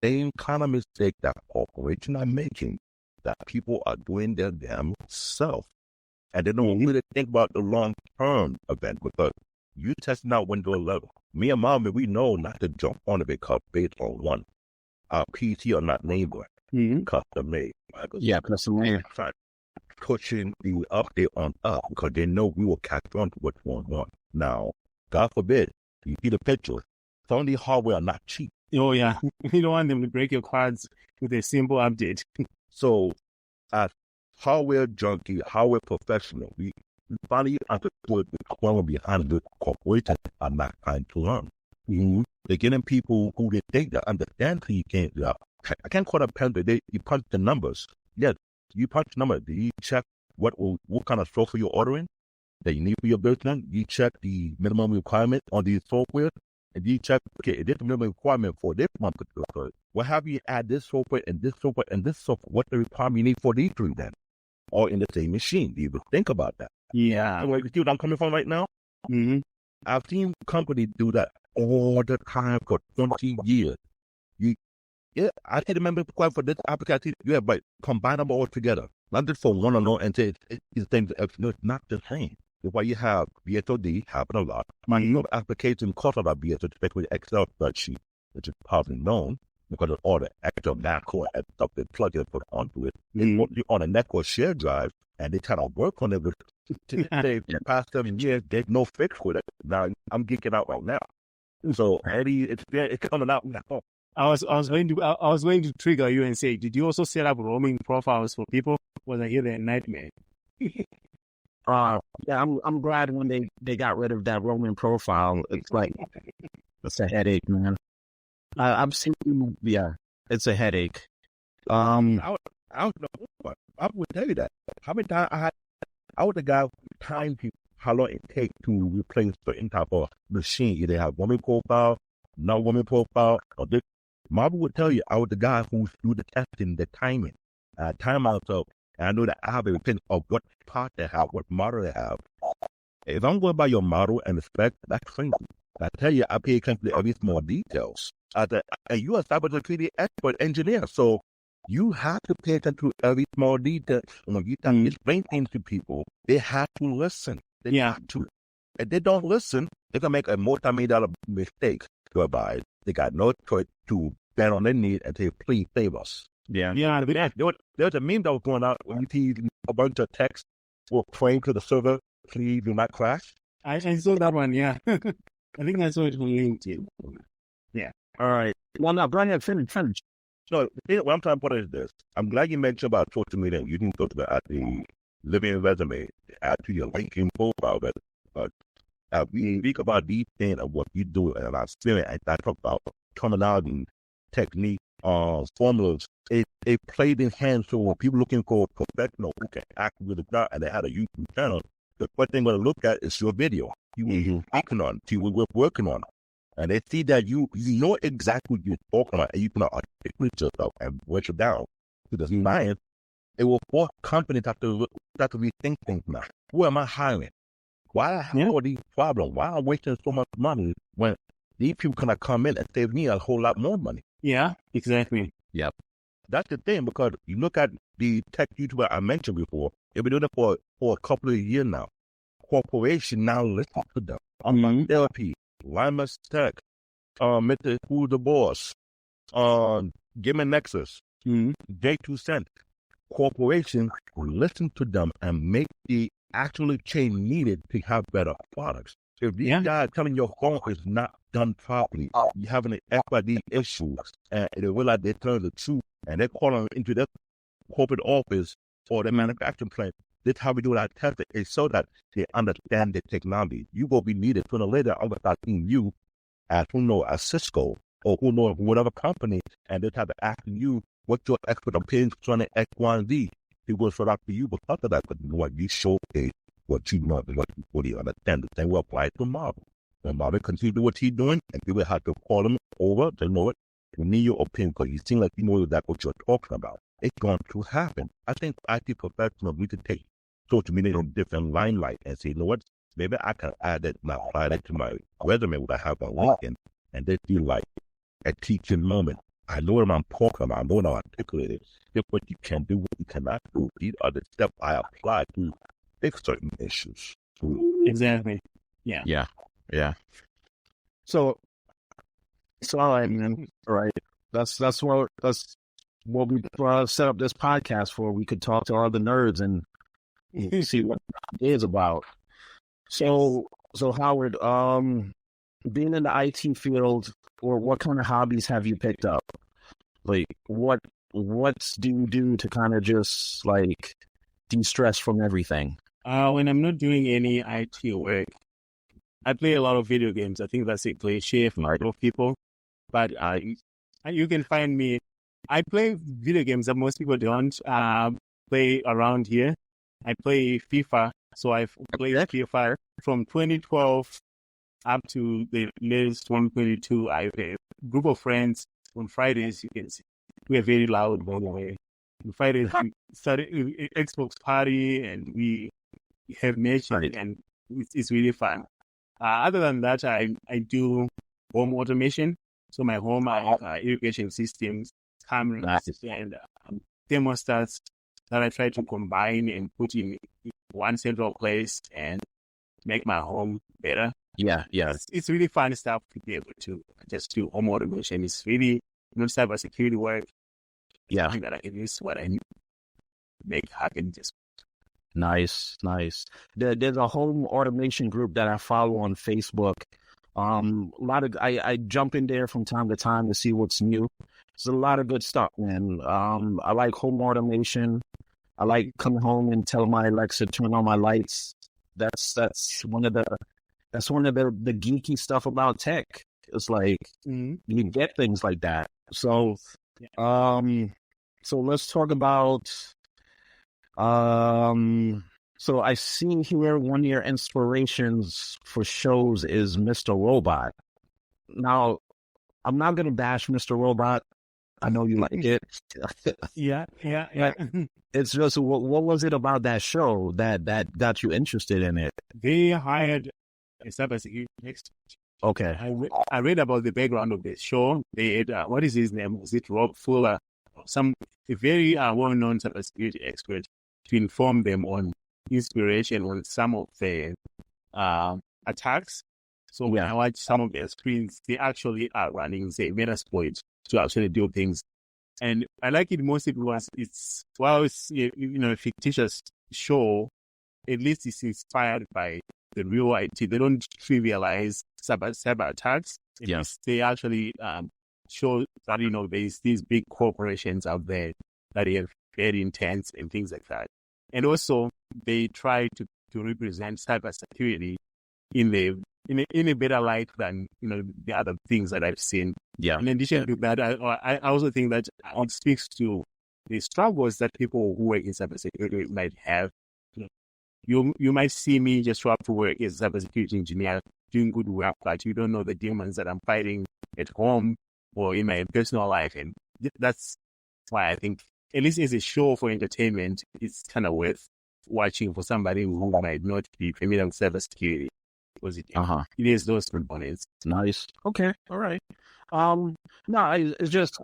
same kind of mistake that corporations are making, that people are doing their damn self. And they don't really think about the long-term event, because you testing out Windows 11. Me and Marvin, we know not to jump on it because based on one. Our PC are not name brand, custom made. Yeah, custom made. Pushing the update on us because they know we will catch on to what's going on. Now, God forbid, you see the pictures. Some of these hardware are not cheap. Oh, yeah. You don't want them to break your cards with a simple update. So, as hardware junkie, hardware professional, we finally understood the problem behind the corporations are not trying to learn. They're getting people who they think that understand who you can't. I can't call it a pen, you punch the numbers. Yes, you punch the numbers. Do you check what kind of software you're ordering that you need for your business? You check the minimum requirement on the software. And you check, okay, is this the minimum requirement for this one particular? What have you add this software and this software and this software? What the requirement you need for these three then? Or in the same machine? Do you even think about that? Yeah. You see what I'm coming from right now? I've seen companies do that all the time for 20 years. I can't remember quite for this application. Yeah, but combine them all together. Not just for one alone and say these things. No, it's not the same. That's why you have BSOD happen a lot. Application cost of that BSOD, especially Excel spreadsheet, which is probably known because of all the extra macro and stuff they plug and put onto it. It's on a network share drive, and they try to work on it. The past 7 years, there's no fix with it. Now I'm geeking out right now. So Eddie, it's coming out now. I was going to trigger you and say, did you also set up roaming profiles for people? Was I hear that nightmare? Yeah, I'm glad when they got rid of that roaming profile. It's like, it's a headache, man. I've seen, it's a headache. I don't know. I would tell you that. How many times I was the guy who timed people how long it takes to replace certain type of machine. Either have woman profile, no woman profile, or this. Marvin would tell you I was the guy who do the testing, the timing, timeout. So I know that I have a opinion of what part they have, what model they have. If I'm going by your model and the spec, that's crazy. I tell you, I pay attention to every small details. And you're a cybersecurity expert engineer, so you have to pay attention to every small detail. When you explain things to people, they have to listen. They have to. If they don't listen, they can make a multi-million-dollar mistake whereby they got no choice to bend on their knee and say, please save us. Yeah. There's a meme that was going out when you see a bunch of text were praying to the server, please do not crash. I saw that one, yeah. I think I saw it on LinkedIn. Yeah. All right. Well, now, Brian, finish. So, what I'm trying to put is this. I'm glad you mentioned about social media. You can go to the living resume, add to your LinkedIn profile. But we speak about these things and what you do and our spirit. And I talk about terminology, technique, formulas. It played in hands. So when people looking for a professional who can act with the job and they had a YouTube channel, the first thing we're going to look at is your video. You working on, see what we're working on. And they see that you know exactly what you're talking about and you can articulate yourself and break it down to the science. It will force companies to rethink things now. Who am I hiring? Why I have all these problems? Why am I wasting so much money when these people can come in and save me a whole lot more money? Yeah, exactly. Yep. That's the thing, because you look at the tech YouTuber I mentioned before, they've been doing it for a couple of years now. Corporation now listen to them. Therapy, Limus Tech, Mr. Who's the Boss, Give Me Nexus, J2 Cent. Corporations listen to them and make the actual change needed to have better products. If these guys telling your phone is not done properly, you're having an FID issues, and they realize they turn the truth, and they're calling into their corporate office or their manufacturing plant. This is how we do our testing, is so that they understand the technology. You will be needed sooner or later. I'm going to start seeing you as Cisco or who knows whatever company, and they have to ask you what's your expert opinion concerning X, Y, and Z. He will sort out for you because of that, but you know what, you showcase what you know and what you fully understand. The same will apply to Marvin. When Marvin continues to do what he's doing, and people have to call him over, they know it. We need your opinion because you seem like you know that what you're talking about. It's going to happen. I think IT professionals need to take social media in different limelight and say, you know what, maybe I can add that and apply that to my resume, what I have on LinkedIn, and they feel like a teaching moment. I know what I'm talking about. I know what I'm articulating. Here's what you can do, what you cannot do. These are the steps I apply to fix certain issues. Exactly. Yeah. Yeah. So all right, man. All right. That's what we set up this podcast for. We could talk to all the nerds and see what it is about. So Howard, being in the IT field, or what kind of hobbies have you picked up? Like, what do you do to kind of just like de-stress from everything? When I'm not doing any IT work, I play a lot of video games. I think that's a cliche for a lot of people, but you can find me. I play video games that most people don't play around here. I play FIFA, so I've played FIFA from 2012 up to the latest 2022. I have a group of friends on Fridays. You can see we are very loud, by the way. On Fridays, we started an Xbox party and we have matches, and it's really fun. Other than that, I do home automation. So my home, I have irrigation systems, cameras, and thermostats that I try to combine and put in one central place and make my home better. Yeah. It's really fun stuff to be able to just do home automation. It's really not cybersecurity work. Yeah. That I can use what I need to make happen. Just nice. There's a home automation group that I follow on Facebook. I jump in there from time to time to see what's new. There's a lot of good stuff, man. I like home automation. I like coming home and telling my Alexa turn on my lights. That's one of the geeky stuff about tech. It's like you get things like that. So, so let's talk about. So I see here one of your inspirations for shows is Mr. Robot. Now, I'm not gonna bash Mr. Robot. I know you like it. Yeah. It's just, what was it about that show that got you interested in it? They hired a cybersecurity expert. Okay. I read about the background of the show. They had, what is his name? Was it Rob Fuller? A very well-known cybersecurity expert to inform them on inspiration on some of the attacks. So when I watch some of their screens, they actually are running, say, Metasploit to actually do things. And I like it mostly because it's a fictitious show, at least it's inspired by the real IT. They don't trivialize cyber attacks. They actually show that, there's these big corporations out there that are very intense and things like that. And also, they try to represent cybersecurity in a better light than the other things that I've seen. Yeah. In addition to that, I also think that it speaks to the struggles that people who work in cybersecurity might have. You might see me just show up to work as a cybersecurity engineer doing good work, but you don't know the demons that I'm fighting at home or in my personal life, and that's why I think, at least as a show for entertainment, it's kind of worth watching for somebody who might not be familiar with cybersecurity. Because it is those components. Nice. Okay. All right. No, it's just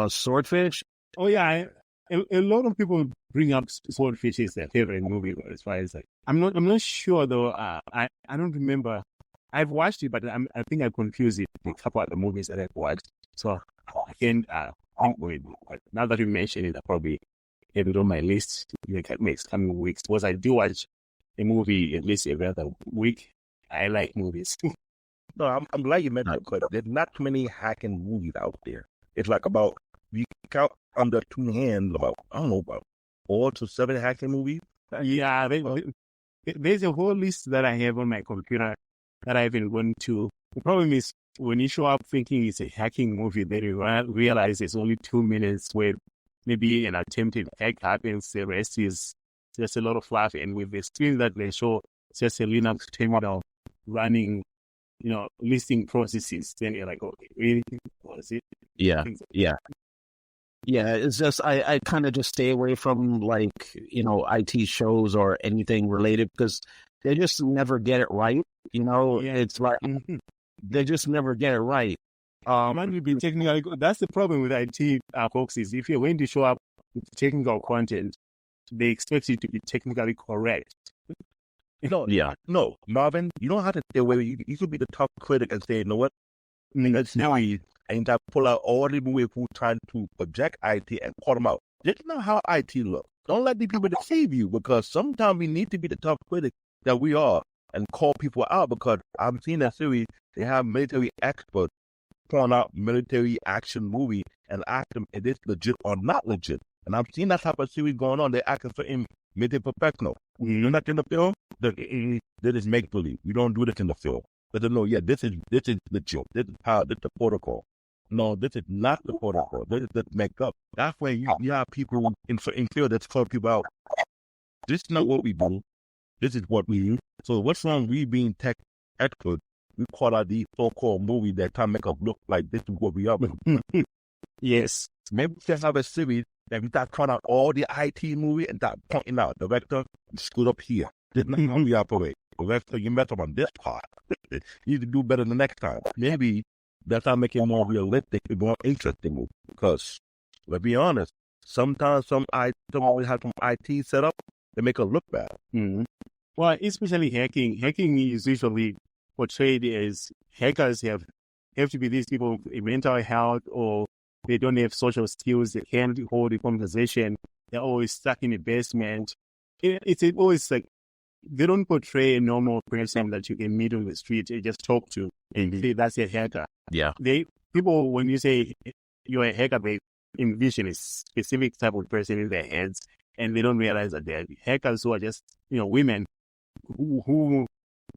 Swordfish. Oh yeah, a lot of people bring up Swordfish as their favorite movie. As far as I'm not sure though. I don't remember. I've watched it, but I think I confused it with a couple of the movies that I've watched. So I can't think with it. But now that you mention it, I probably have it on my list in the next coming weeks. Because I do watch a movie at least every other week. I like movies. No, I'm glad you mentioned it, because there's not too many hacking movies out there. It's like about, you count under two hands, about 4 to 7 hacking movies. Yeah, there's a whole list that I have on my computer that I've been going to. The problem is, when you show up thinking it's a hacking movie, then you realize it's only 2 minutes where maybe an attempted hack happens. The rest is just a lot of fluff. And with the screen that they show, it's just a Linux terminal running, listing processes. Then you're like, okay, really? What is it? Yeah. It's just, I kind of just stay away from IT shows or anything related, because they just never get it right. It's like, they just never get it right. Man, we've been technically. That's the problem with IT folks is if you're going to show up with technical content, they expect you to be technically correct. No, Marvin, you don't have to stay away. You could be the top critic and say, you know what? Let's now and I pull out all the people who trying to project IT and call them out. This is not how IT looks. Don't let the people deceive you, because sometimes we need to be the top critic that we are and call people out, because I've seen that series. They have military experts point out military action movie and ask them if it's legit or not legit. And I've seen that type of series going on. They're acting for military professional. You're not in the film. That is make believe. We don't do this in the film. But they know, yeah, this is legit. This is the protocol. No, this is not the protocol. This is the makeup. That's when you have people in field that's call people out. This is not what we do. This is what we do. So what's wrong? We being tech experts, we call out these so-called movies that try to make us look like this is what we are. Yes. Maybe we should have a series that we start calling out all the IT movie and start pointing out, director, you screwed up here. This is not how we operate. Director, you messed up on this part. You need to do better the next time. Maybe that's how make it more realistic and more interesting. Because, let's be honest, sometimes some always have some IT set up, they make it look bad. Mm-hmm. Well, especially hacking. Hacking is usually portrayed as hackers have to be these people with mental health, or they don't have social skills, they can't hold a conversation, they're always stuck in the basement. It's always like, they don't portray a normal person that you can meet on the street and just talk to and say that's a hacker. Yeah. People, when you say you're a hacker, they envision a specific type of person in their heads, and they don't realize that they're hackers who are just, women who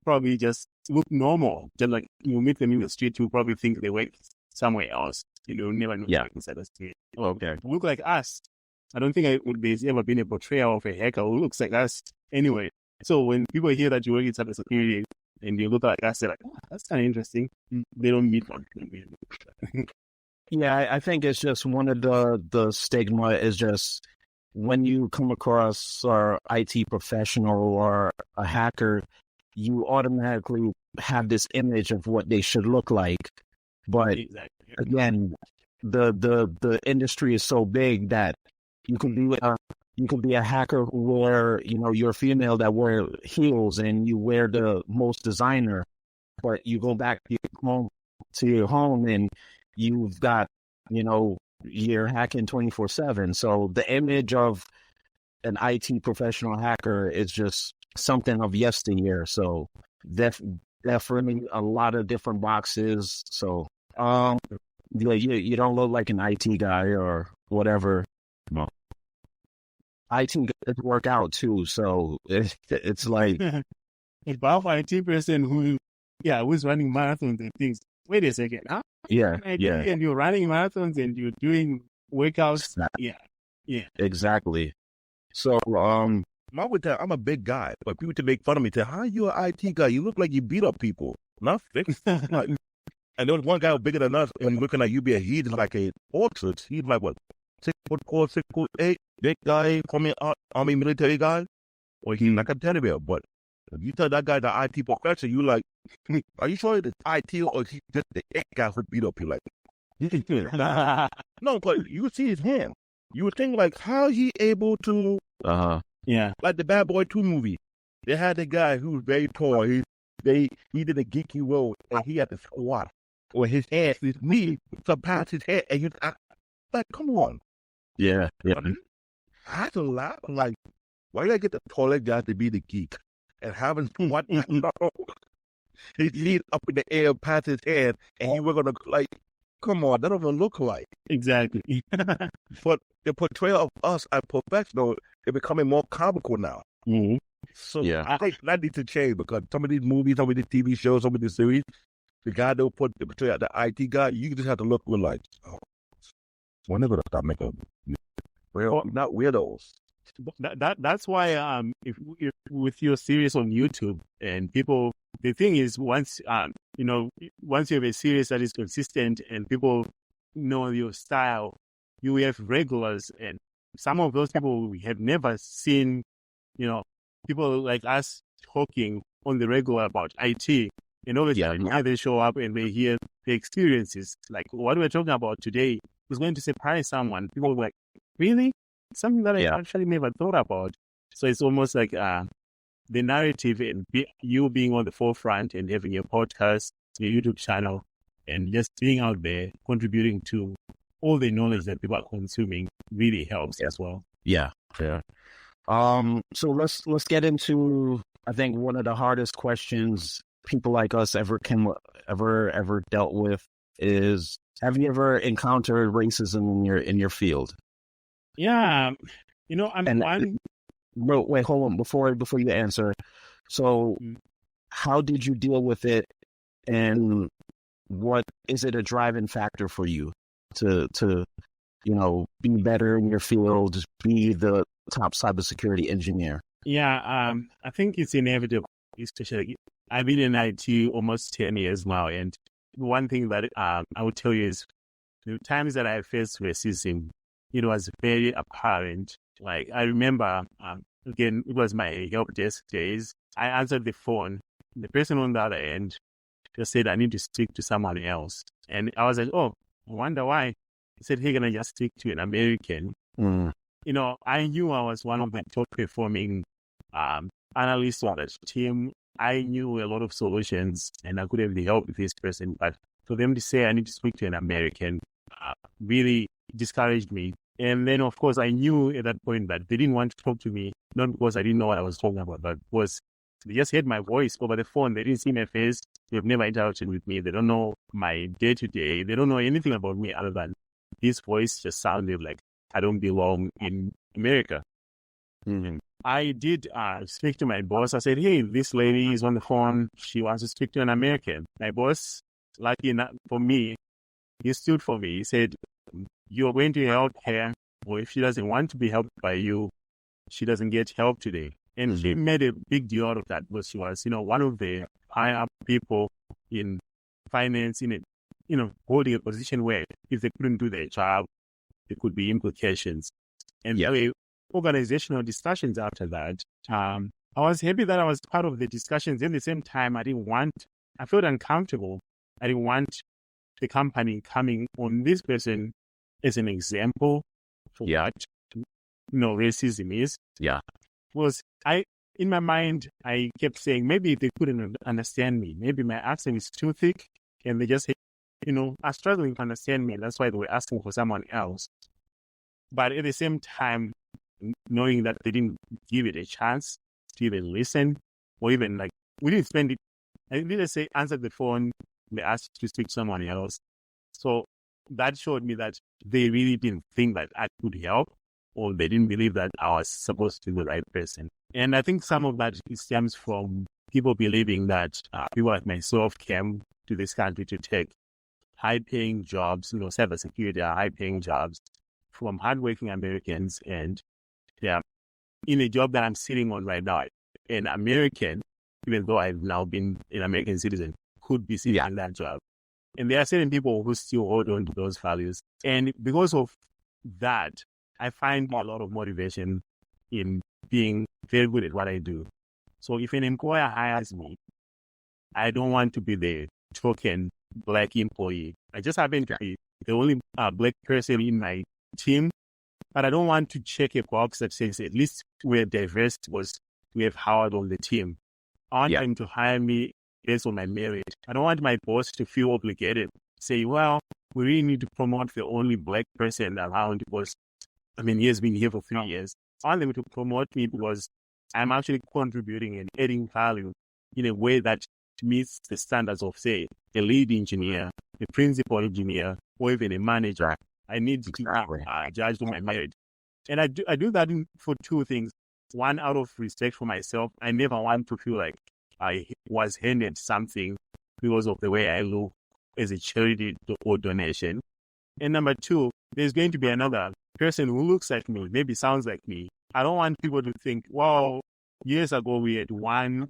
probably just look normal. Just like you meet them in the street, you probably think they work somewhere else. Never know inside the street. Okay. Look like us. I don't think there's ever been a portrayal of a hacker who looks like us anyway. So when people hear that you work in cybersecurity and you look like us, they're like, oh, that's kind of interesting. They don't meet one. Yeah, I think it's just one of the stigma is just when you come across an IT professional or a hacker, you automatically have this image of what they should look like. But again, the industry is so big that you can be a hacker who wear, you're a female that wear heels and you wear the most designer, but you go back to your home and you've got, you're hacking 24/7. So the image of an IT professional hacker is just something of yesteryear. So definitely a lot of different boxes. So, you don't look like an IT guy or whatever. No. IT guys work out too, so it's like a powerful IT person who's running marathons and things. Wait a second, huh? Yeah. And you're running marathons and you're doing workouts. Yeah. Exactly. So, I'm a big guy, but people to make fun of me say, "How are you an IT guy? You look like you beat up people." Not fixed. And there was one guy bigger than us, and looking at UBA, he's like a portrait. He's like, what, 6'4", 6'8", big guy, army military guy? Or he's like a teddy bear. But if you tell that guy the IT professor, you like, are you sure it's IT or is he just the guy who beat up you? Like, no, but you see his hand. You would think, like, how he able to, like the Bad Boy 2 movie. They had the guy who was very tall. He did a geeky role, and he had to squat. Or his knee surpassed his head, and like, come on. Yeah. I had to laugh. I'm like, why did I get the taller guy to be the geek? And having what? His knee up in the air past his head, and he was going to, like, come on, that doesn't look like. Exactly. But the portrayal of us as professionals is becoming more comical now. Mm-hmm. So I think that needs to change, because some of these movies, some of these TV shows, some of these series, the guy don't put the portrayal, the IT guy, you just have to look like, oh, we're never going to stop making not weirdos. That's why if with your series on YouTube and people, the thing is once once you have a series that is consistent and people know your style, you have regulars, and some of those people we have never seen, people like us talking on the regular about IT. And obviously, now they show up and they hear the experiences. Like what we're talking about today is going to surprise someone. People are like, really? Something that I actually never thought about. So it's almost like the narrative and you being on the forefront and having your podcast, your YouTube channel, and just being out there contributing to all the knowledge that people are consuming really helps as well. Yeah. So let's get into, I think, one of the hardest questions people like us ever dealt with is, have you ever encountered racism in your field? Yeah. Wait, hold on. Before you answer. So how did you deal with it? And what is it a driving factor for you to be better in your field, be the top cybersecurity engineer? Yeah, I think it's inevitable, especially I've been in IT almost 10 years now. And one thing that I would tell you is the times that I faced racism, it was very apparent. Like I remember, again, it was my help desk days. I answered the phone. The person on the other end just said, I need to speak to someone else. And I was like, oh, I wonder why. He said, hey, can I just speak to an American? I knew I was one of the top performing analysts on the team. I knew a lot of solutions and I could have helped this person. But for them to say, I need to speak to an American, really discouraged me. And then, of course, I knew at that point that they didn't want to talk to me, not because I didn't know what I was talking about, but because they just heard my voice over the phone. They didn't see my face. They've never interacted with me. They don't know my day-to-day. They don't know anything about me other than this voice just sounded like I don't belong in America. Mm-hmm. I did speak to my boss. I said, hey, this lady is on the phone. She wants to speak to an American. My boss, lucky enough for me, he stood for me. He said, you're going to help her, or if she doesn't want to be helped by you, she doesn't get help today. And she made a big deal out of that because she was, one of the high-up people in finance, holding a position where if they couldn't do their job, there could be implications. And there were organizational discussions after that. I was happy that I was part of the discussions. At the same time, I felt uncomfortable. I didn't want the company coming on this person as an example for what racism is. Yeah. Was in my mind, I kept saying, maybe they couldn't understand me. Maybe my accent is too thick and they just, are struggling to understand me. That's why they were asking for someone else. But at the same time, knowing that they didn't give it a chance to even listen or even we didn't spend it. I didn't say answer the phone. They asked to speak to someone else. So that showed me that they really didn't think that I could help, or they didn't believe that I was supposed to be the right person. And I think some of that stems from people believing that people like myself came to this country to take high-paying jobs, cybersecurity are high-paying jobs from hardworking Americans. And in a job that I'm sitting on right now, an American, even though I've now been an American citizen, could be sitting in that job. And there are certain people who still hold on to those values. And because of that, I find a lot of motivation in being very good at what I do. So if an employer hires me, I don't want to be the token Black employee. I just happen to be the only Black person in my team, but I don't want to check a box that says at least we're diverse because we have Howard on the team. I want them to hire me based on my merit. I don't want my boss to feel obligated, say, well, we really need to promote the only Black person around because, he has been here for 3 years. I want them to promote me because I'm actually contributing and adding value in a way that meets the standards of, say, a lead engineer, a principal engineer, or even a manager. I need to judge on my merit. And I do that for two things. One, out of respect for myself. I never want to feel like I was handed something because of the way I look as a charity or donation. And number two, there's going to be another person who looks like me, maybe sounds like me. I don't want people to think, well, years ago we had one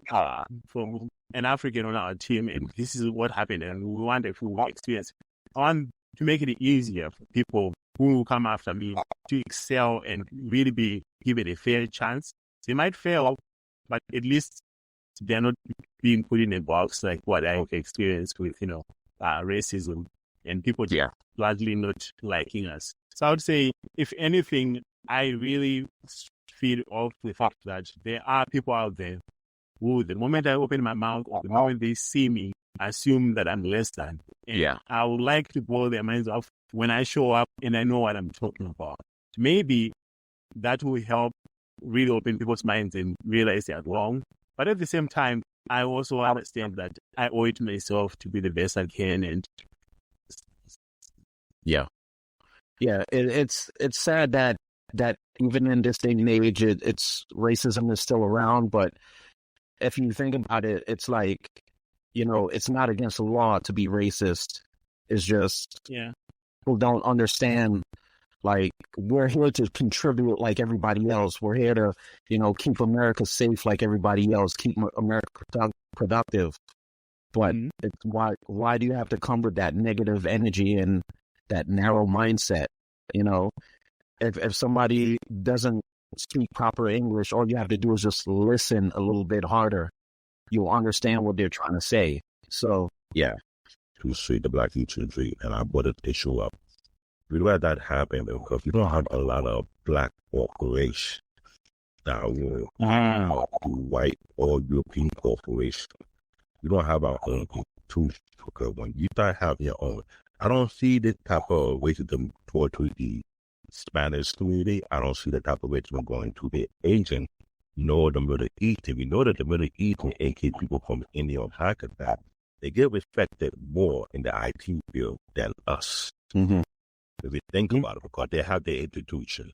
from an African on our team and this is what happened and we want a full experience. I want to make it easier for people who will come after me to excel and really be given a fair chance. They might fail, but at least they're not being put in a box like what I've experienced with, racism and people largely not liking us. So I would say, if anything, I really feed off the fact that there are people out there who, the moment I open my mouth, or the moment they see me, assume that I'm less than. And I would like to blow their minds off when I show up and I know what I'm talking about. Maybe that will help really open people's minds and realize they are wrong. But at the same time, I also understand that I owe it to myself to be the best I can. And it's sad that even in this day and age, it's racism is still around. But if you think about it, it's like, it's not against the law to be racist. It's just people don't understand. Like, we're here to contribute like everybody else. We're here to, keep America safe like everybody else, keep America productive. But it's why do you have to come with that negative energy and that narrow mindset? If somebody doesn't speak proper English, all you have to do is just listen a little bit harder. You'll understand what they're trying to say. So, To see the black history, and I brought an issue up. We let that happen because we don't have a lot of black corporations that will white or European corporations. We don't have our own institutions because when you start having your own, I don't see this type of racism toward the Spanish community. I don't see the type of racism going to the Asian nor the Middle East. And we know that the Middle East and AK people from India or Pakistan, they get respected more in the IT field than us. If we think about it, because they have their institution,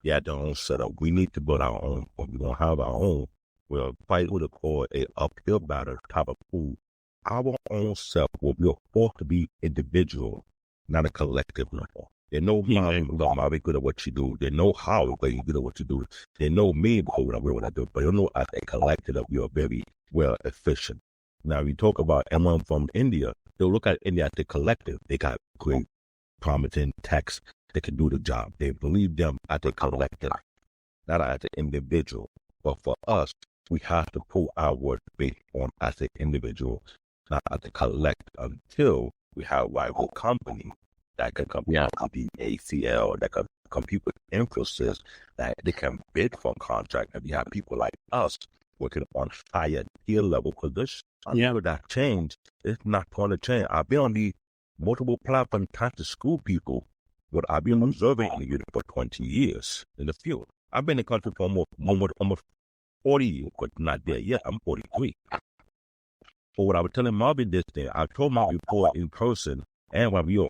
they have their own setup. We need to build our own. When we don't have our own, we'll fight with a uphill battle type of food. Our own self will be forced to be individual, not a collective level. They know how we're good at what you do. They know how we're good at what you do. They know me because what I do, but they know as a collective that we are very well efficient. Now, we talk about anyone from India, they'll look at India as a collective. They got great promising techs that can do the job. They believe them as a collective, not as an individual. But for us, we have to pull our work based on as an individual, not as a collective, until we have rival companies that can compete with the ACL, that can compete with Infosys, that they can bid for contract. And we have people like us working on higher tier level positions. Until that change, it's not going to change. I've been on the multiple platforms trying to school people what I've been observing in the unit for 20 years in the field. I've been in the country for almost 40 years, but not there yet. I'm 43. But what I was telling Marvin this day, I told Marvin before in person, and when we were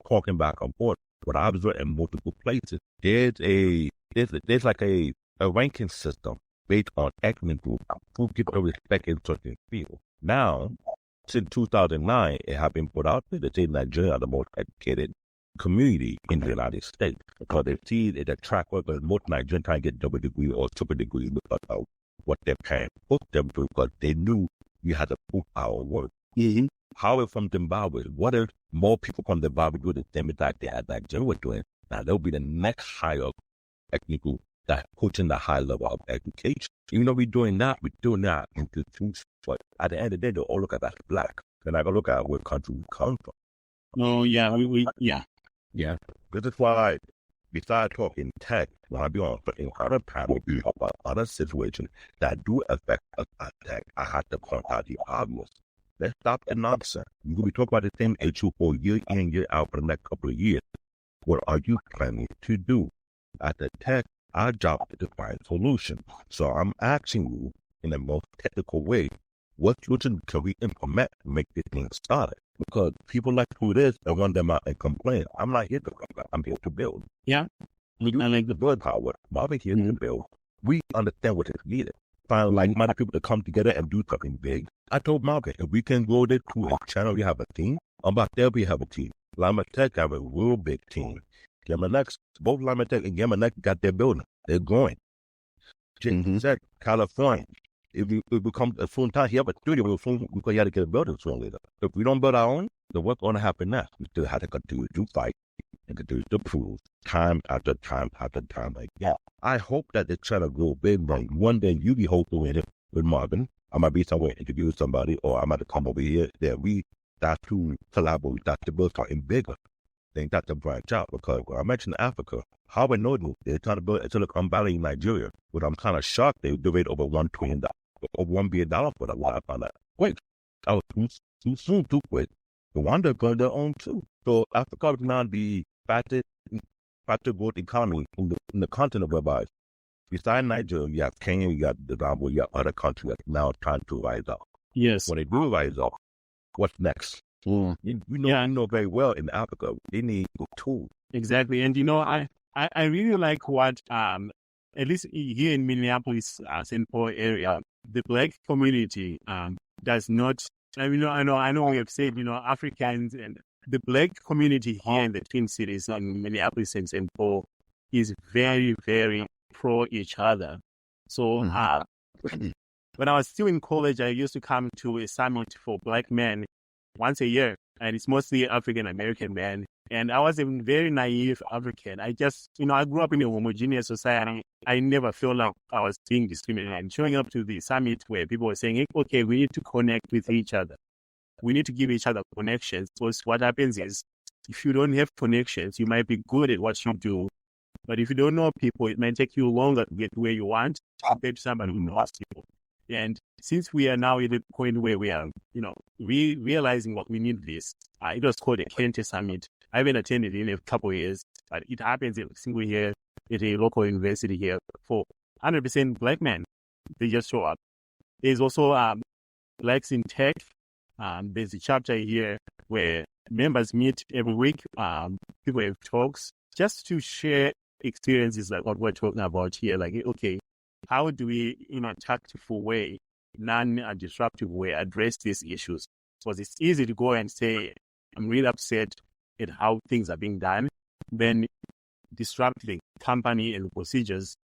talking back and forth, what I observed in multiple places, there's like a ranking system based on ethnic group, who people respect in certain fields. Now, since 2009, it has been put out there that say Nigeria are the most educated community in the United States because they see it a track record. Most Nigerians try to get double degree or triple degree because of what their parents put them through because they knew we had to prove our work. However, from Zimbabwe, what if more people from Zimbabwe do the same that they had Nigeria were doing? Now, they'll be the next higher ethnic group that puts in the high level of education. Even though we're doing that institutions, but at the end of the day, they all look at us black. And I go look at what country we come from. Oh, yeah. Yeah. This is why, besides talking tech, when I be on other panels about other situations that do affect us at tech, I had to point out the obvious. Let's stop the nonsense. You will be talking about the same issue for year in, year out for the next couple of years. What are you planning to do? At the tech, our job is to find solutions. So I'm asking you in the most technical way, what solution can we implement to make this thing started? Because people like who it is and run them out and complain. I'm not here to complain. I'm here to build. Yeah. I like the build power. Marvin here to build. We understand what is needed. Find like-minded people to come together and do something big. I told Marvin, if we can grow this to a channel, we have a team. About there, we have a team. Lima Tech have a real big team. Both Lima Tech and Gamma Next got their building. They're growing. Said California. If we come a full time, you have a studio, because you have to get a building sooner or later. If we don't build our own, then what's going to happen next? We still have to continue to fight and continue to prove time after time after time again. I hope that this channel grow big, but one day you be hopeful with it with Marvin. I might be somewhere interviewing somebody, or I might come over here. There, we got to collaborate, got to build something bigger. They got to branch out, because when I mentioned Africa, Howard Mukanda, they're trying to build a Silicon Valley in Nigeria, but I'm kind of shocked they do it over $1 trillion, over $1 billion for the life on that. Wait, that was too soon, too quick. Rwanda got their own too. So Africa is now the fastest growth economy in the continent whereby, besides Nigeria, you have Kenya, you got Zimbabwe, you have other countries that now trying to rise up. Yes. When they do rise up, what's next? You know very well in Africa, they need tools. Exactly. And I really like what at least here in Minneapolis, St. Paul area, the Black community does not. I know we have said Africans, and the Black community here in the Twin Cities in Minneapolis and St. Paul is very, very pro each other. So when I was still in college, I used to come to a summit for Black men once a year, and it's mostly African American men. And I was a very naive African. I just, I grew up in a homogeneous society. I never felt like I was being discriminated. And showing up to the summit where people were saying, okay, we need to connect with each other. We need to give each other connections. Because what happens is, if you don't have connections, you might be good at what you do. But if you don't know people, it might take you longer to get where you want compared to somebody who knows people. And since we are now at the point where we are, realizing what we need this, it was called a Kente Summit. I haven't attended in a couple of years, but it happens every single year at a local university here for 100% Black men. They just show up. There's also Blacks in Tech. There's a chapter here where members meet every week. People have talks just to share experiences like what we're talking about here. Like, okay, how do we, in a tactful way, non-disruptive way, address these issues? Because it's easy to go and say, I'm really upset at how things are being done, then disrupt the company and the procedures,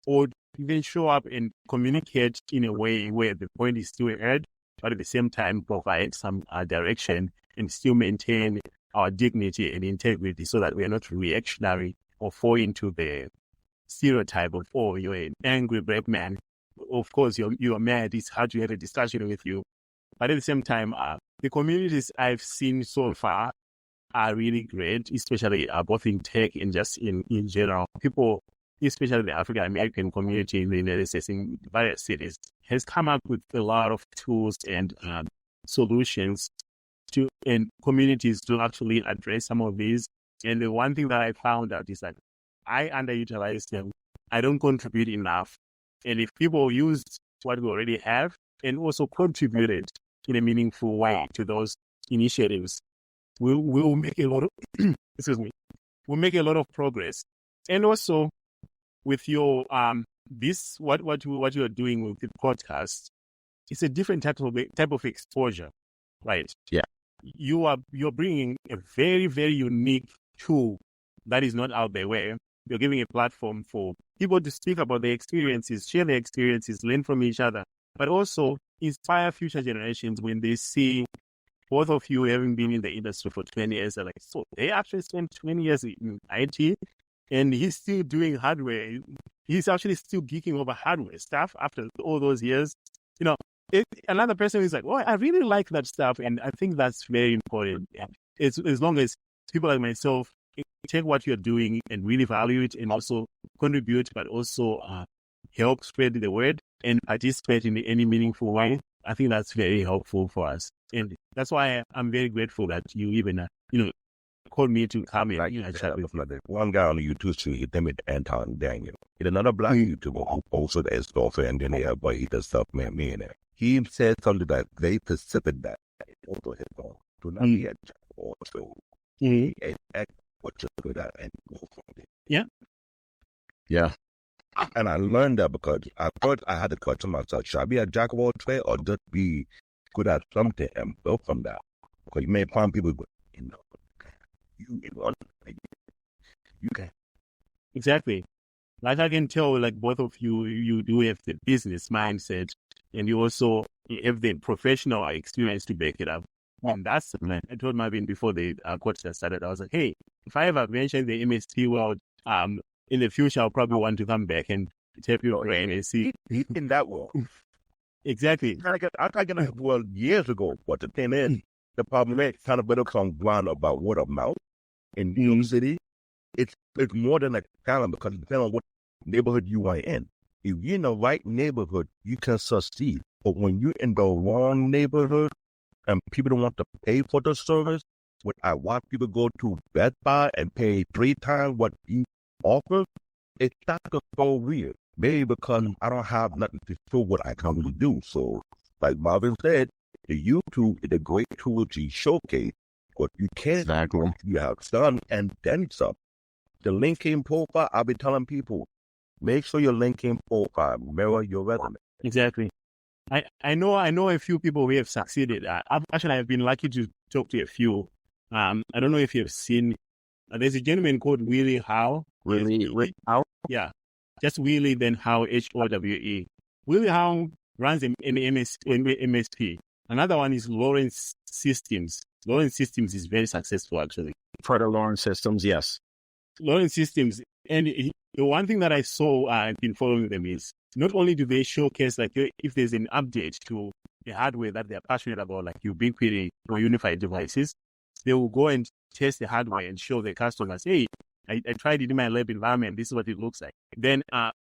or even show up and communicate in a way where the point is still heard, but at the same time provide some direction and still maintain our dignity and integrity so that we are not reactionary or fall into the stereotype of, oh, you're an angry Black man. Of course, you're mad. It's hard to have a discussion with you. But at the same time, the communities I've seen so far are really great, especially both in tech and just in general. People, especially the African American community in the United States in various cities, has come up with a lot of tools and solutions and communities to actually address some of these. And the one thing that I found out is that I underutilize them. I don't contribute enough. And if people used what we already have and also contributed in a meaningful way to those initiatives, we'll make a lot of we'll make a lot of progress. And also with your this what you are doing with the podcast, it's a different type of exposure, right? Yeah. You're bringing a very, very unique tool that is not out there, where you're giving a platform for people to speak about their experiences, share their experiences, learn from each other, but also inspire future generations when they see both of you having been in the industry for 20 years. They're like, so they actually spent 20 years in IT and he's still doing hardware. He's actually still geeking over hardware stuff after all those years. Another person is like, oh, I really like that stuff. And I think that's very important. It's as long as people like myself take what you're doing and really value it and also contribute, but also help spread the word and participate in any meaningful way. I think that's very helpful for us. And that's why I'm very grateful that you even, called me to come here. One guy on the YouTube show, his name is Anton Daniel. He's another Black YouTuber who also is software engineer, but he does stuff, man, He said something that very specific that also his goal. Do not be a jack or so. Act what you're good at and go from there. Yeah. Yeah. And I learned that because I thought I had to question myself, should I be a jack of all trades or just be good at something and build from that? Because you may find people, you can. Exactly. Like I can tell, like both of you do have the business mindset and you also have the professional experience to back it up. And that's the plan. I told Marvin before the podcast started, I was like, hey, if I ever mention the MSP world, in the future, I'll probably want to come back and tap your brain and see. He's in that world. Exactly. I got it well years ago, but the thing is, the problem is kind of better on ground about word of mouth in New York City. It's more than a talent because it depends on what neighborhood you are in. If you're in the right neighborhood, you can succeed. But when you're in the wrong neighborhood and people don't want to pay for the service, what I watch people go to Best Buy and pay 3 times what you offer, it's not going to go weird. Maybe because I don't have nothing to show what I can really do. So, like Marvin said, the YouTube is a great tool to showcase what you can Exactly. you have done and then some. The LinkedIn profile, I'll be telling people, make sure your LinkedIn profile mirror your resume. Exactly. I know a few people who have succeeded. I've been lucky to talk to a few. I don't know if you've seen. There's a gentleman called Willie Howe. Really? How? Yeah, just Willie, then Howe, Howe. Willie Howe runs an MSP. Another one is Lawrence Systems. Lawrence Systems is very successful, actually. For the Lawrence Systems, yes. Lawrence Systems. And the one thing that I saw, I've been following them is not only do they showcase, like, if there's an update to the hardware that they're passionate about, like Ubiquiti or unified devices, they will go and test the hardware and show the customers, hey, I tried it in my lab environment. This is what it looks like. Then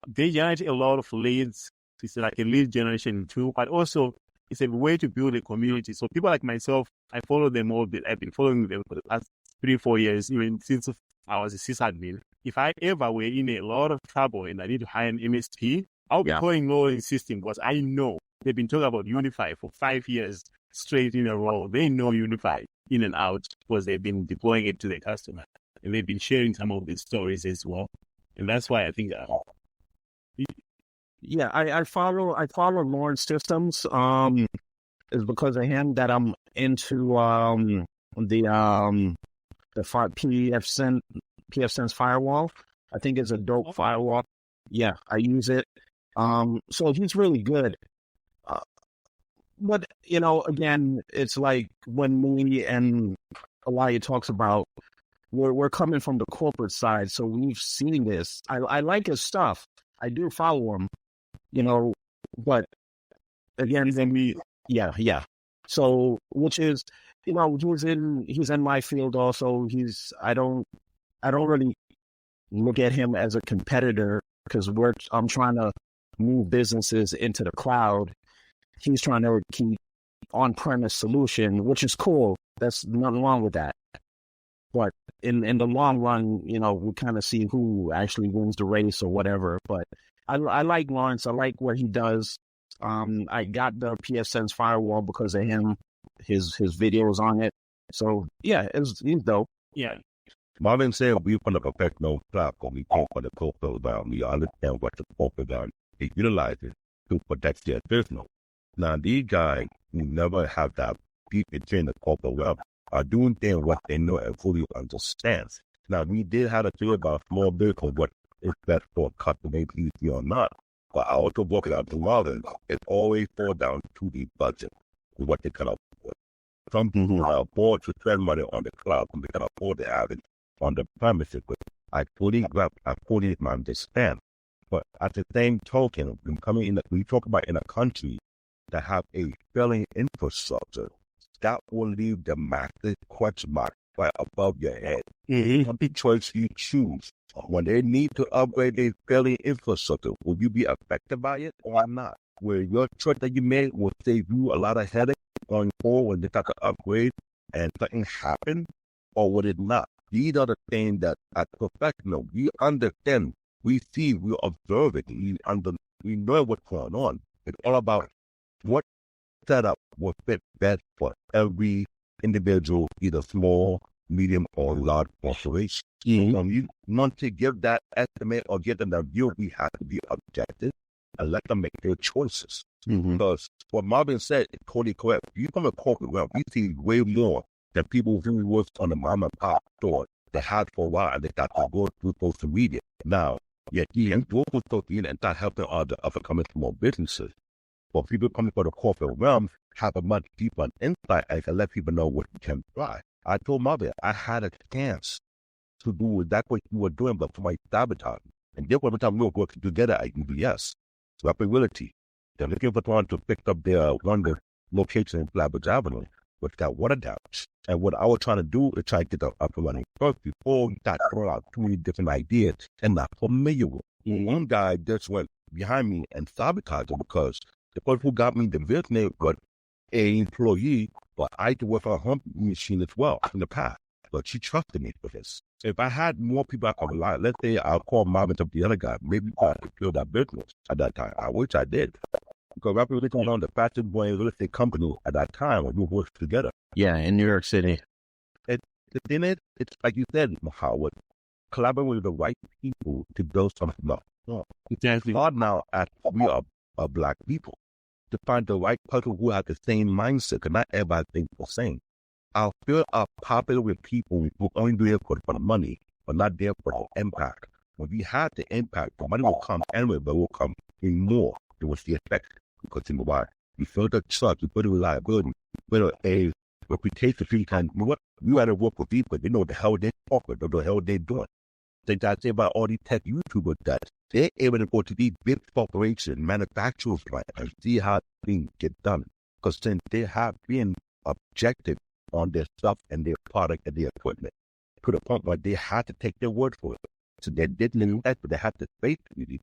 they generate a lot of leads. It's like a lead generation tool, but also it's a way to build a community. So people like myself, I follow them all. I've been following them for the past 3-4 years, even since I was a sysadmin. If I ever were in a lot of trouble and I need to hire an MSP, I'll be calling Lawrence System because I know they've been talking about Unify for 5 years straight in a row. They know Unify in and out because they've been deploying it to their customer. And they've been sharing some of these stories as well. And that's why I think... yeah, I follow Lawrence Systems. It's because of him that I'm into the PFSense firewall. I think it's a dope firewall. Yeah, I use it. So he's really good. But, again, it's like when me and Elia talks about, we're coming from the corporate side, so we've seen this. I like his stuff. I do follow him, but again, yeah. So, which is, he's in my field also. I don't really look at him as a competitor because I'm trying to move businesses into the cloud. He's trying to keep on-premise solution, which is cool. There's nothing wrong with that. But in the long run, we kind of see who actually wins the race or whatever. But I like Lawrence. I like what he does. I got the PFSense firewall because of him, his videos on it. So yeah, he's dope. Yeah. Marvin said we from the professional platform, we come from the corporate realm. We understand what the corporate realm they utilize it to protect their business. Now these guys who never have that deep in the corporate realm are doing things what they know and fully understand. Now we did have a theory about small business, what is best for a customer, easy or not. But I also work it out to Marvin. It always falls down to the budget, what they can afford. Some people can afford to spend money on the cloud, and they can afford to have it on the premises. But I fully understand. But at the same token, we talk about in a country that have a failing infrastructure, that will leave the massive question mark right above your head. The choice you choose. When they need to upgrade their failing infrastructure, will you be affected by it or not? Where your choice that you made will save you a lot of headache going forward when they start to upgrade and something happen, or would it not? These are the things that as professionals, we understand, we see, we observe it, we know what's going on. It's all about what setup will fit best for every individual, either small, medium, or large corporation. You want to give that estimate or give them that view, we have to be objective and let them make their choices. Because what Marvin said is totally correct. You come to corporate realm, we see way more than people who work on the mom and pop store that had for a while and they got to go through social media. Now, yet you can go through social media and start helping other coming small businesses. But people coming from the corporate realm have a much deeper insight and can let people know what you can try. I told Marvin I had a chance to do exactly what you were doing, but for my sabotage. And then every time we were working together at UBS, reputability. They're looking for someone to pick up their one location in Flatbush Avenue, which got water damage. And what I was trying to do is try to get them up and running first before we got thrown out too many different ideas and not familiar with. One guy just went behind me and sabotaged it because the person who got me the business was an employee, but I used to work on her machine as well in the past. But she trusted me for this. So if I had more people I could rely on, let's say I'll call Marvin up the other guy, maybe I could build that business at that time. I wish I did. Because Rapid really on the fastest growing real estate company at that time when we worked together. Yeah, in New York City. The thing is, it's like you said, Howard, collaborating with the right people to build something up. Exactly. It's hard now as we are Black people to find the right person who has the same mindset, because not everybody thinks the same. I feel are popular with people who only do it for the money, but not there for the impact. When we have the impact, the money will come anyway, but will come in more than what's the effect. Because you know why? You feel the trust, you build a reliability, you build a reputation. You know what? You had to work with people, they know what the hell they're talking, know what the hell they're doing. They say about all these tech YouTubers that they're able to go to these big corporations, manufacturers, and see how things get done. Because then they have been objective on their stuff and their product and their equipment to the point where they had to take their word for it. So they didn't invest, but they had to face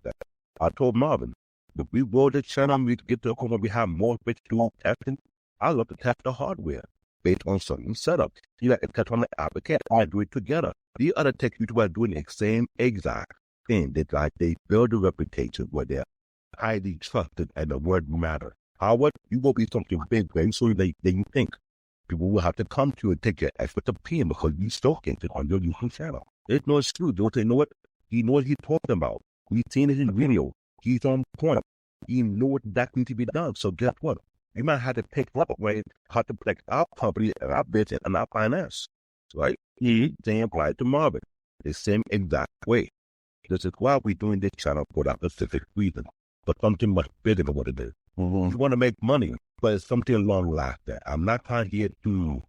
that. I told Marvin, if we roll this channel and we get to the point where we have more space to do testing, I love to test the hardware based on certain setup. You like to test on the application. I do it together. The other tech YouTubers are doing the same exact thing. They build a reputation where they're highly trusted and the word matter. Howard, you will be something big very soon than you think. People will have to come to you and take your expert opinion because you stalking it on your YouTube channel. There's no excuse. Don't say, know what? He knows what he's talking about. We've seen it in video. He's on point. He knows that needs to be done. So guess what? You might have to pick up a way how to protect our company and our business and our finance. Right? They apply to Marvin the same exact way. This is why we're doing this channel for that specific reason. But something much bigger than what it is. You want to make money, but it's something long lasting. I'm not trying here to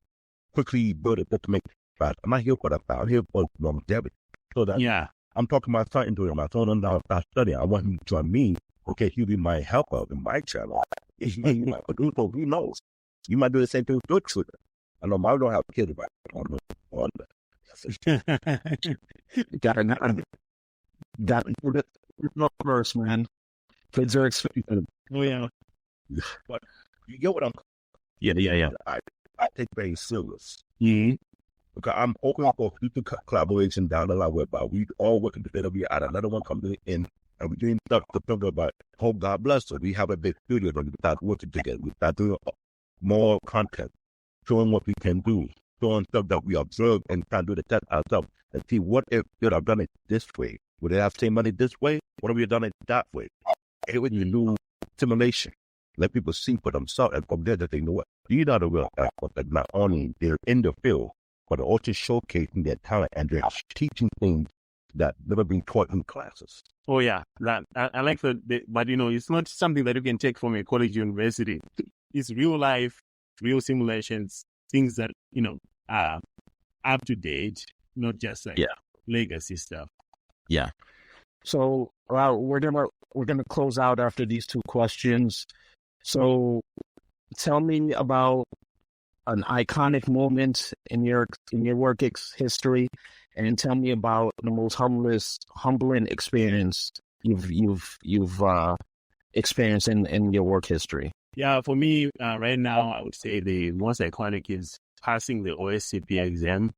quickly build it just to make it fast. I'm not here for that. I'm here for longevity. So that I'm talking about starting doing my son and start studying. I want him to join me. Okay, he'll be my helper in my channel. He might produce, who knows? You might do the same thing with your children. I know I don't have kids, but I don't know. Got it first, man. Kids are expensive. Oh yeah. But you get what I'm. Yeah. I take very serious. Because I'm hoping for future collaboration down the line whereby we all working together. We add another one coming in, and we're doing stuff to talk about. Hope God bless us. We have a big studio, and we start working together. We start doing more content, showing what we can do, showing stuff that we observe, and trying to do the test ourselves and see what if you have done it this way. Would they have same money this way? What if we have done it that way? It would do simulation. Let people see for themselves, and from there they know what these are the real experts that not only they're in the field, but they're also showcasing their talent and they're teaching things that never been taught in classes. Oh yeah, that I like that. But it's not something that you can take from a college university. It's real life, real simulations, things that are up to date, not just like legacy stuff. Yeah. So we're gonna close out after these two questions. So tell me about an iconic moment in your work history, and tell me about the most humbling experience you've experienced in your work history. Yeah, for me right now, I would say the most iconic is passing the OSCP exam.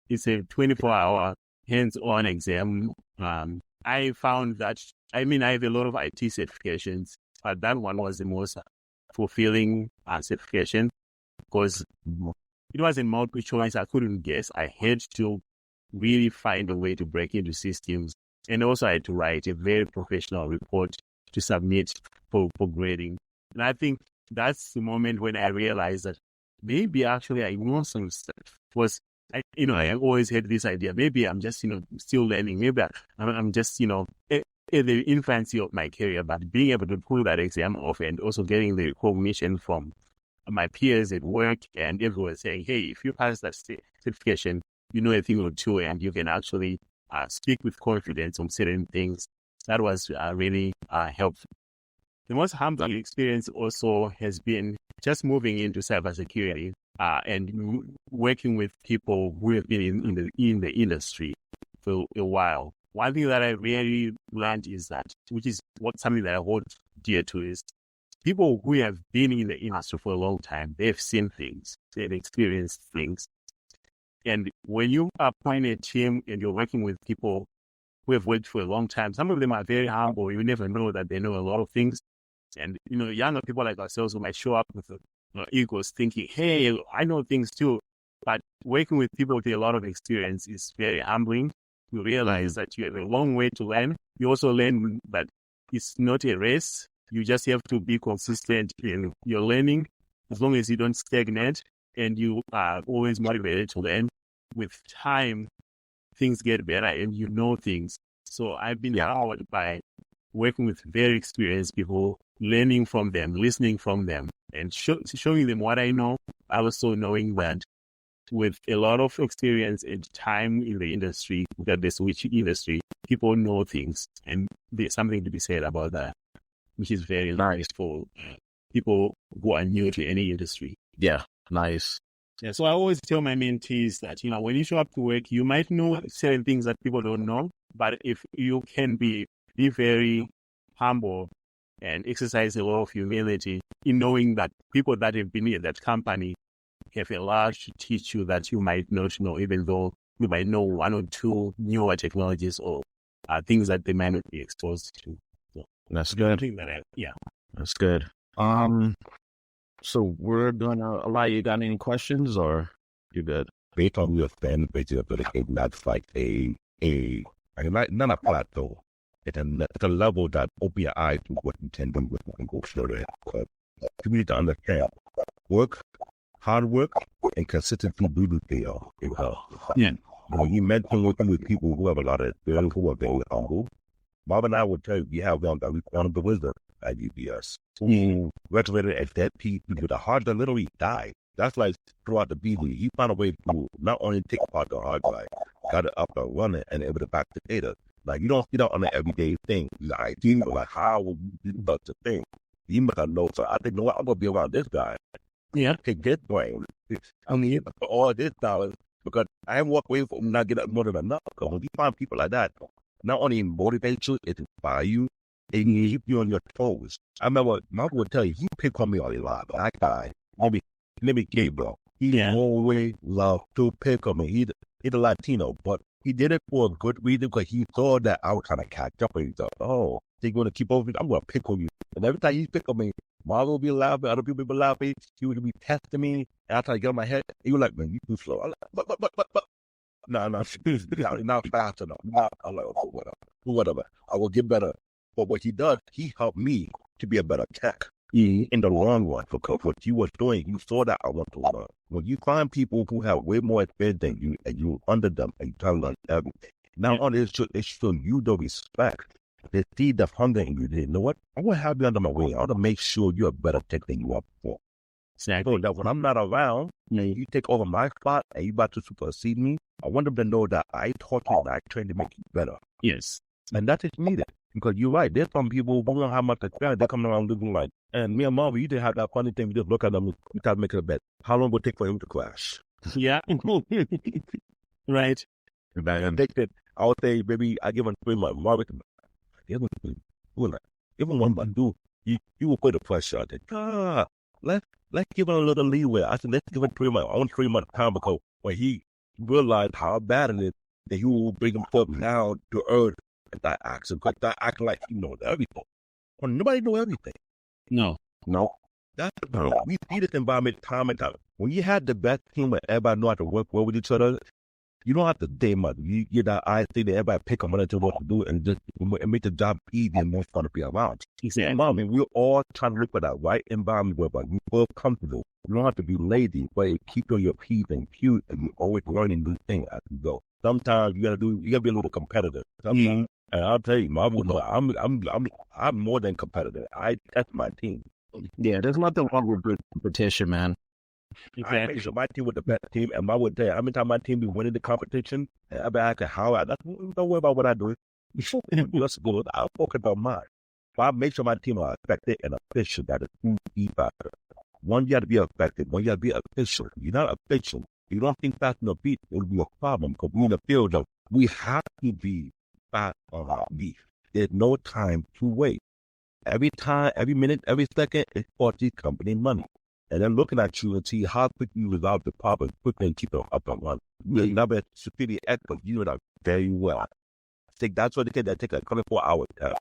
It's a 24-hour hands-on exam. I found that I have a lot of IT certifications, but that one was the most fulfilling certification because it wasn't multiple choice. I couldn't guess. I had to really find a way to break into systems. And also I had to write a very professional report to submit for grading. And I think that's the moment when I realized that maybe actually I know some stuff. I always had this idea. Maybe I'm just, still learning. Maybe I'm just, in the infancy of my career, but being able to pull that exam off and also getting the recognition from my peers at work and everyone saying, hey, if you pass that certification, you know a thing or two and you can actually speak with confidence on certain things. That was really helpful. the most humbling experience also has been just moving into cybersecurity and working with people who have been in the industry for a while. One thing that I really learned is that, which is something that I hold dear to, is people who have been in the industry for a long time. They've seen things, they've experienced things. And when you are in a team and you're working with people who have worked for a long time, some of them are very humble. You never know that they know a lot of things. And, younger people like ourselves who might show up with egos thinking, hey, I know things too. But working with people with a lot of experience is very humbling. You realize that you have a long way to learn. You also learn that it's not a race. You just have to be consistent in your learning. As long as you don't stagnate and you are always motivated to learn, with time, things get better and you know things. So I've been empowered by working with very experienced people, learning from them, listening from them, and showing them what I know. I also knowing that with a lot of experience and time in the industry, that the switch industry, people know things, and there's something to be said about that, which is very nice for people who are new to any industry. Yeah, nice. Yeah, so I always tell my mentees that, when you show up to work, you might know certain things that people don't know, but if you can be very humble and exercise a lot of humility in knowing that people that have been in that company have a lot to teach you that you might not know, even though you might know one or two newer technologies or things that they might not be exposed to. So that's good. That's good. So we're gonna allow you. Got any questions, or you good? Based on your fan base, that's like not a plateau. It's a level that open your eyes to what you can do with and go further. But you need to understand hard work, and consistency do the deal. Yeah. You mentioned working with people who have a lot of experience, who are very humble. Marvin and I would tell you, we have one that we found the wisdom at UBS. Graduated at that peak with the heart that literally died. That's like throughout the BD. He found a way to not only take apart the hard drive, got it up and running and able to back the data. Like, you don't see that on an everyday thing. Like, how would you do such a thing? You must have known. So I think, I'm going to be around this guy. Yeah. To get brain. I mean, all this dollars, because I haven't walked away from not getting more than enough. Because when you find people like that, not only motivate you, it inspire you, and keep you on your toes. I remember Mark would tell you, he picked on me a lot. That guy, let me gay, bro. He always loved to pick on me. He's a Latino, but he did it for a good reason, because he saw that I was trying to catch up, and he thought, they're going to keep over me. I'm going to pick on you. And every time he pick on me, Mark will be laughing, other people will be laughing. He would be testing me, and I try to get on my head. He was like, man, you too slow. I'm like, but. No, not fast enough. I'm like, whatever. I will get better. But what he does, he helped me to be a better tech in the long run. Because what you were doing, you saw that I want to learn. When you find people who have way more experience than you, and you under them, and you try to learn everything, now on this, they show you the respect. They see the hunger in you. They know what? I want to have you under my wing. I want to make sure you're a better tech than you are before. Exactly. So that when I'm not around, you take over my spot and you about to supersede me, I want them to know that I taught you and I trained to make you better. Yes. And that is needed. Because you're right. There's some people who don't know how much experience. They're coming around looking like, and me and Marvin, you didn't have that funny thing. We just look at them and we try to make it a bet. How long will it take for him to crash? Yeah. Right. And they said, I would say, baby, I give him 3 months. Marvin, even one month, you will put the pressure. I said, let's give him a little leeway. I said, let's give him 3 months. I want 3 months time, because when he realized how bad it is, that he will bring himself down to earth and start acting like he knows everything. Well, nobody knows everything. No. That's the problem. We see this environment time and time. When you had the best team where everybody know how to work well with each other, you don't have to say much. You get that IC that everybody pick up and what to do, and just make the job easy and more fun to be around. Exactly. I mean, we're all trying to look for that right environment where we feel comfortable. You don't have to be lazy, but you keep on your P's and Q's, and you're always learning new things as you go. Sometimes you gotta be a little competitive. Sometimes, and I'll tell you, I'm more than competitive. I test my team. Yeah, there's nothing wrong with competition, man. Exactly. I make sure my team was the best team, and I would tell you, how many times my team be winning the competition, and I be asking don't worry about what I do. That's good. I'll focus on mine. If I make sure my team are effective and efficient, that is two key factors. One, you got to be effective. One, you got to be efficient. You're not efficient. You don't think fast enough beat, it'll be a problem. Because we're in the field of, we have to be fast on our beat. There's no time to wait. Every time, every minute, every second, it costs the company money. And then looking at you and see how quickly you resolve the problem quickly and keep it up and running. You're never security expert. You know that very well. I think that's what they take. That take a 24-hour test.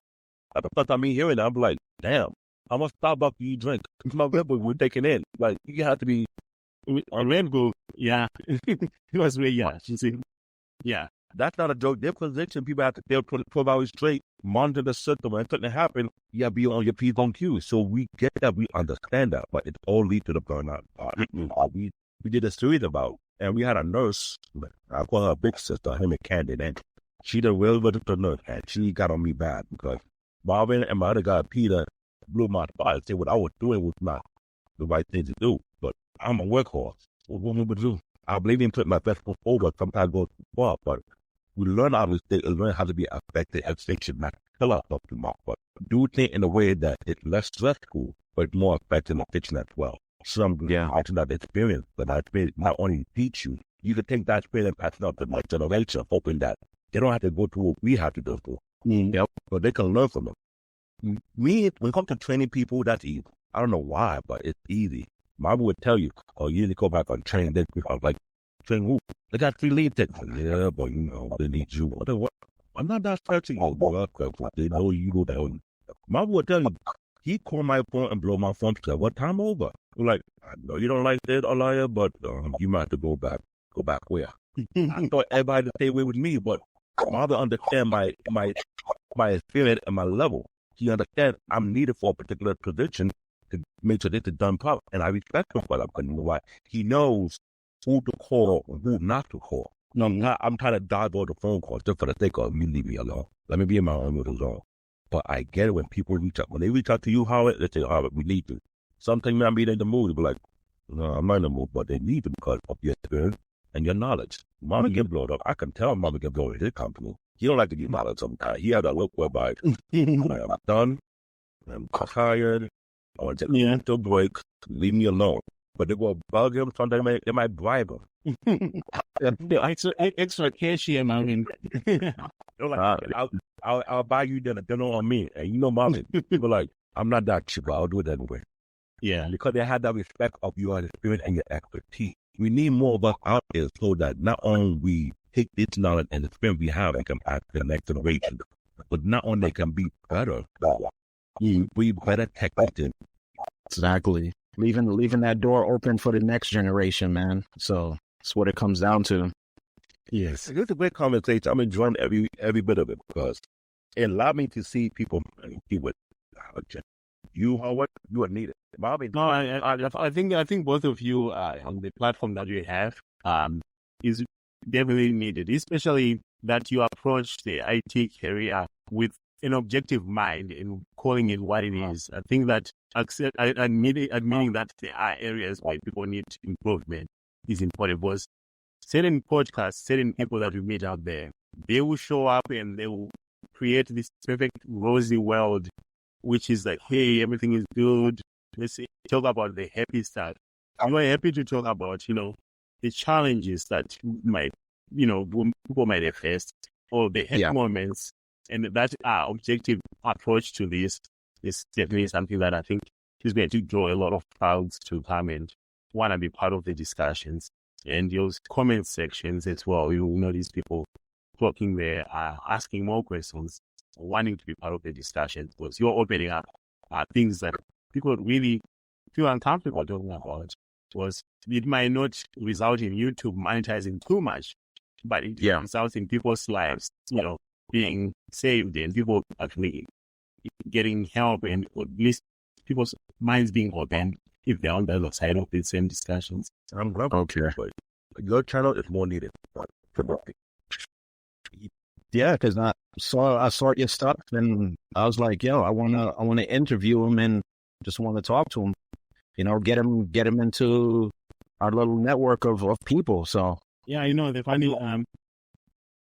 At the first time me hearing that, I'm like, damn, how much Starbucks do you drink? My Red Bull we're taking in. Like, you have to be on Red Bull. Yeah. It was really, yeah. You see? Yeah. That's not a joke. Their position, people have to stay 12 hours straight, monitor the system. When something happens, you have to be on your P's on Q's. So we get that, we understand that, but it all leads to the burnout. We did a series about, and we had a nurse, I call her a big sister, her name is Candy, and she did well with the nurse, and she got on me bad because Marvin and my other guy, Peter, blew my spot and said what I was doing was not the right thing to do. But I'm a workhorse. What would we do? I believe in putting my best foot forward, sometimes go too far, but we learn our mistakes and learn how to be effective and fiction, not kill ourselves too much, but do things in a way that it's less stressful, but more effective and fiction as well. Some I do not experience, but that experience not only teach you, you can take that experience and pass it on to the next generation, hoping that they don't have to go through what we have to go through. But they can learn from them. Me, when it comes to training people, that's easy. I don't know why, but it's easy. Marvin would tell you, oh, you need to go back on training. Then I was like, train who? They got 3 lead techs. Yeah, but you know, they need you. What? I'm not that stretching you, bro. They know you go down. Marvin would tell you, he called my phone and blow my phone. Said, what time over? I'm like, I know you don't like that, Alaya, but you might have to go back. Go back where? I thought everybody to stay away with me, but Marvin understand my experience and my level. He understands I'm needed for a particular position to make sure this is done properly. And I respect him for that, but you know why? He knows who to call and who not to call. No, I'm trying to dodge all the phone calls just for the sake of me, leave me alone. Let me be in my own little zone. But I get it when people reach out. When they reach out to you, Howard, they say, Howard, we need you. Sometimes you might be in the mood. Be like, no, I'm not in the mood, but they need you because of your experience and your knowledge. Mama get blown up. I can tell Mama get blown in his company. He don't like to get knowledge sometimes. He had a look whereby I'm done, I'm tired, I want to take a break, leave me alone. But they go bug him, sometimes they might bribe him. Extra cash here, Marvin. I'll buy you dinner on me. And you know, Marvin, people like, I'm not that cheap, but I'll do it anyway. Yeah. Because they have that respect of your experience and your expertise. We need more of us out there so that not only we take this knowledge and experience we have and can pass to the next generation, but not only they can be better, we better technicians. Exactly. Leaving that door open for the next generation, man. So that's what it comes down to. Yes. It's a great conversation. I'm enjoying every bit of it because it allowed me to see people with you, Howard, you are needed. Bobby. No, I think both of you on the platform that you have is definitely needed, especially that you approach the IT career with an objective mind and calling it what it is. I think that admitting that there are areas where people need improvement is important because certain podcasts, certain people that we meet out there, they will show up and they will create this perfect rosy world, which is like, hey, everything is good. Let's talk about the happy stuff. You are happy to talk about, the challenges that people might have faced or the happy moments. And that objective approach to this is definitely something that I think is going to draw a lot of crowds to come and want to be part of the discussions. And those comment sections as well, you will notice people talking there, asking more questions, wanting to be part of the discussion because you're opening up things that people really feel uncomfortable talking about. Because it might not result in YouTube monetizing too much, but it results in people's lives, being saved and people actually getting help and at least people's minds being open if they're on the other side of the same discussions. I'm glad. Okay. But your channel is more needed. Yeah, because I saw your stuff and I was like, yo, I wanna interview him and just want to talk to him. Get him into our little network of people. So yeah, the funny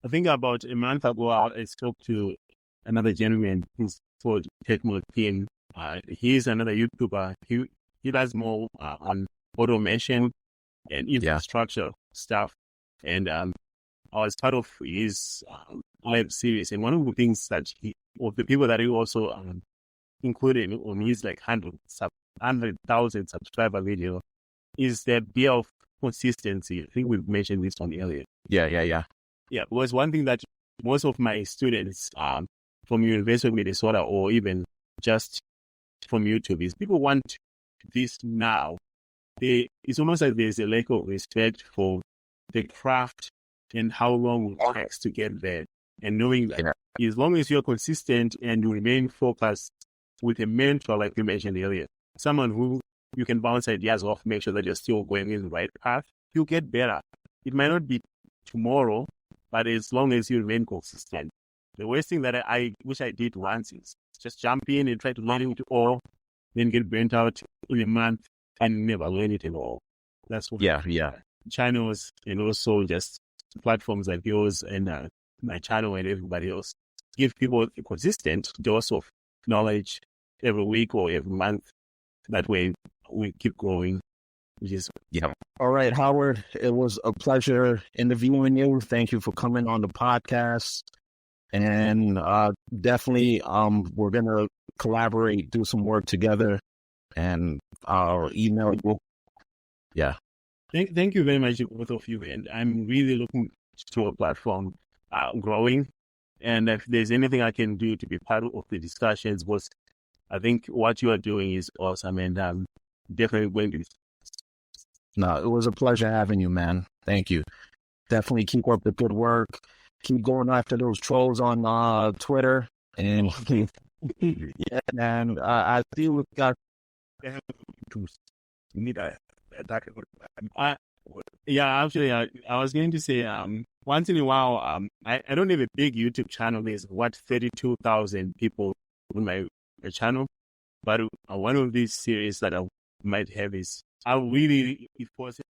I think about a month ago I spoke to another gentleman who's for Techno Team. He's another YouTuber. He does more on automation and infrastructure stuff. And I was part of his live series. And one of the things that of the people that he also included on his like 100,000 subscriber video is the idea of consistency. I think we've mentioned this one earlier. Yeah. Yeah, it was one thing that most of my students from University of Minnesota or even just from YouTube is people want this now. It's almost like there's a lack of respect for the craft and how long it takes to get there. And knowing that as long as you're consistent and you remain focused with a mentor, like you mentioned earlier, someone who you can bounce ideas off, make sure that you're still going in the right path, you'll get better. It might not be tomorrow, but as long as you remain consistent. The worst thing that I wish I did once is just jump in and try to learn it all, then get burnt out in a month and never learn it at all. That's what channels and also just platforms like yours and my channel and everybody else give people a consistent dose of knowledge every week or every month. That way we keep growing. All right, Howard, it was a pleasure interviewing you. Thank you for coming on the podcast. And definitely we're going to collaborate, do some work together, and I'll email you. Yeah. Thank you very much, both of you. And I'm really looking to a platform growing. And if there's anything I can do to be part of the discussions, I think what you are doing is awesome. And I'm definitely going to. No, it was a pleasure having you, man. Thank you. Definitely keep up the good work. Keep going after those trolls on Twitter. And and I feel we've got. Actually, I was going to say, once in a while, I don't have a big YouTube channel. There's 32,000 people on my channel, but one of these series that I might have is, I really, if possible,